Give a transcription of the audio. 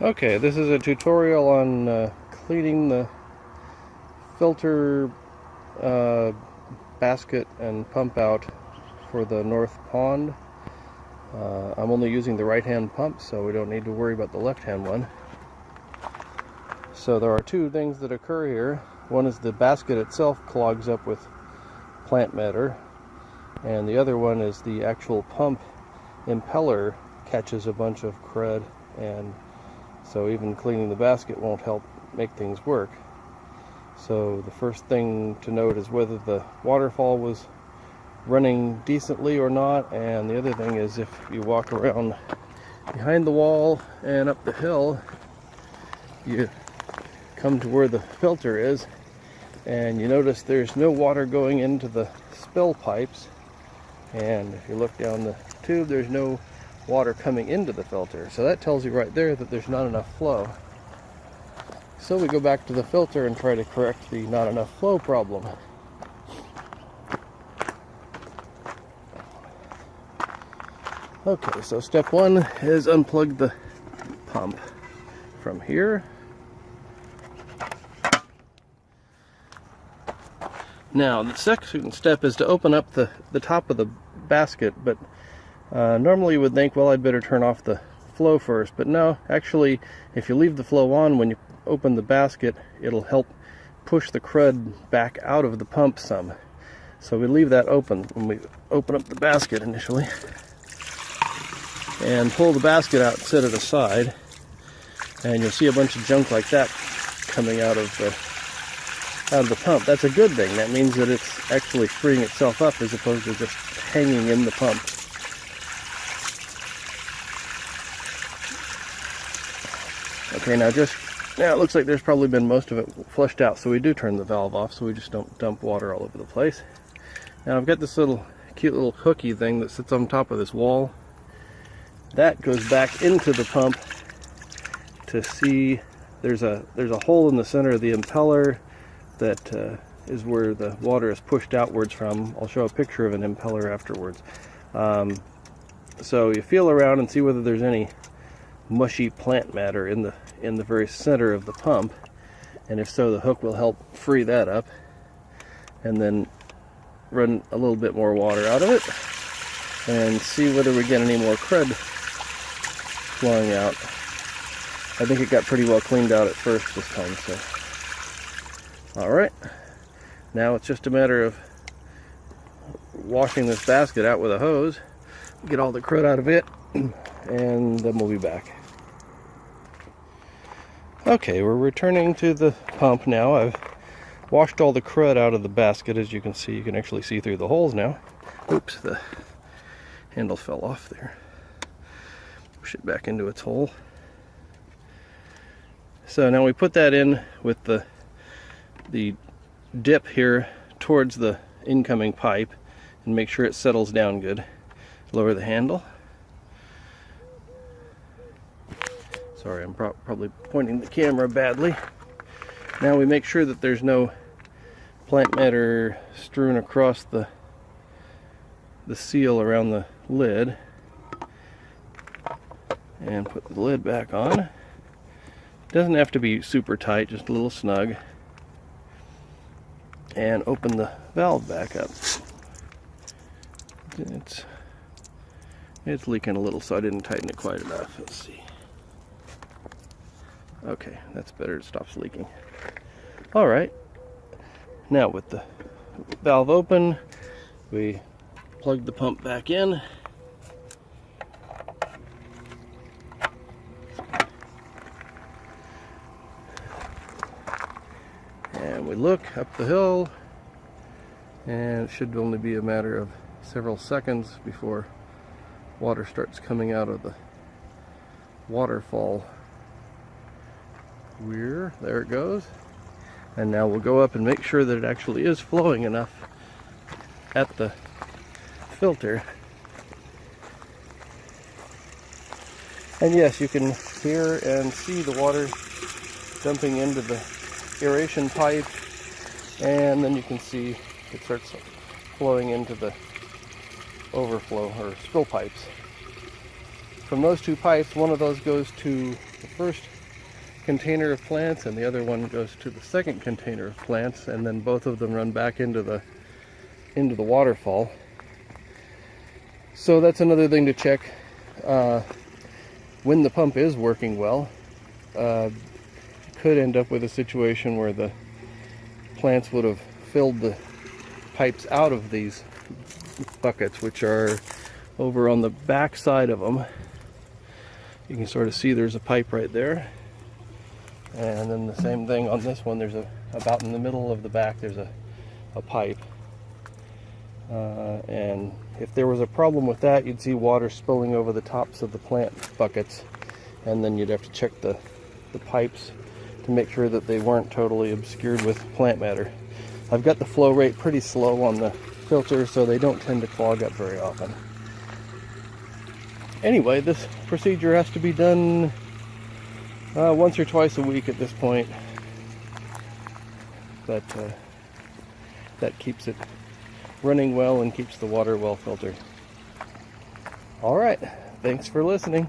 Okay, this is a tutorial on cleaning the filter basket and pump out for the north pond. I'm only using the right hand pump, so we don't need to worry about the left hand one. So there are two things that occur here. One is the basket itself clogs up with plant matter, and the other one is the actual pump impeller catches a bunch of crud, and so even cleaning the basket won't help make things work. So the first thing to note is whether the waterfall was running decently or not, and the other thing is if you walk around behind the wall and up the hill, you come to where the filter is and you notice there's no water going into the spill pipes, and if you look down the tube, there's no water coming into the filter. So that tells you right there that there's not enough flow. So we go back to the filter and try to correct the not enough flow problem. Okay, so step one is unplug the pump from here. Now the second step is to open up the top of the basket, but normally you would think, well, I'd better turn off the flow first, but no, actually if you leave the flow on when you open the basket, it'll help push the crud back out of the pump some. So we leave that open when we open up the basket initially, and pull the basket out and set it aside, and you'll see a bunch of junk like that coming out of the pump. That's a good thing. That means that it's actually freeing itself up as opposed to just hanging in the pump. Okay, now it looks like there's probably been most of it flushed out, so we do turn the valve off so we just don't dump water all over the place. Now I've got this cute little hooky thing that sits on top of this wall. That goes back into the pump to see there's a hole in the center of the impeller that is where the water is pushed outwards from. I'll show a picture of an impeller afterwards. So you feel around and see whether there's any mushy plant matter in the very center of the pump, and if so, the hook will help free that up, and then run a little bit more water out of it and see whether we get any more crud flowing out. I think it got pretty well cleaned out at first this time, so alright, now it's just a matter of washing this basket out with a hose, get all the crud out of it, and then we'll be back. Okay, we're returning to the pump now. I've washed all the crud out of the basket. As you can see, you can actually see through the holes now. Oops, the handle fell off there. Push it back into its hole. So now we put that in with the dip here towards the incoming pipe and make sure it settles down good. Lower the handle. Sorry, I'm probably pointing the camera badly. Now we make sure that there's no plant matter strewn across the seal around the lid, and put the lid back on. It doesn't have to be super tight, just a little snug, and open the valve back up. It's leaking a little, so I didn't tighten it quite enough. Let's see. Okay, that's better. It stops leaking. Alright, now with the valve open, we plug the pump back in. And we look up the hill, and it should only be a matter of several seconds before water starts coming out of the waterfall weir. There it goes. And now we'll go up and make sure that it actually is flowing enough at the filter. And yes, you can hear and see the water dumping into the aeration pipe, and then you can see it starts flowing into the overflow or spill pipes from those two pipes, one of those goes to the first container of plants and the other one goes to the second container of plants, and then both of them run back into the waterfall. So that's another thing to check. When the pump is working well, could end up with a situation where the plants would have filled the pipes out of these buckets, which are over on the back side of them. You can sort of see there's a pipe right there, and then the same thing on this one. There's about in the middle of the back there's a pipe, and if there was a problem with that, you'd see water spilling over the tops of the plant buckets, and then you'd have to check the pipes to make sure that they weren't totally obscured with plant matter. I've got the flow rate pretty slow on the filter, so they don't tend to clog up very often. Anyway, this procedure has to be done once or twice a week at this point, but that keeps it running well and keeps the water well filtered. All right, thanks for listening.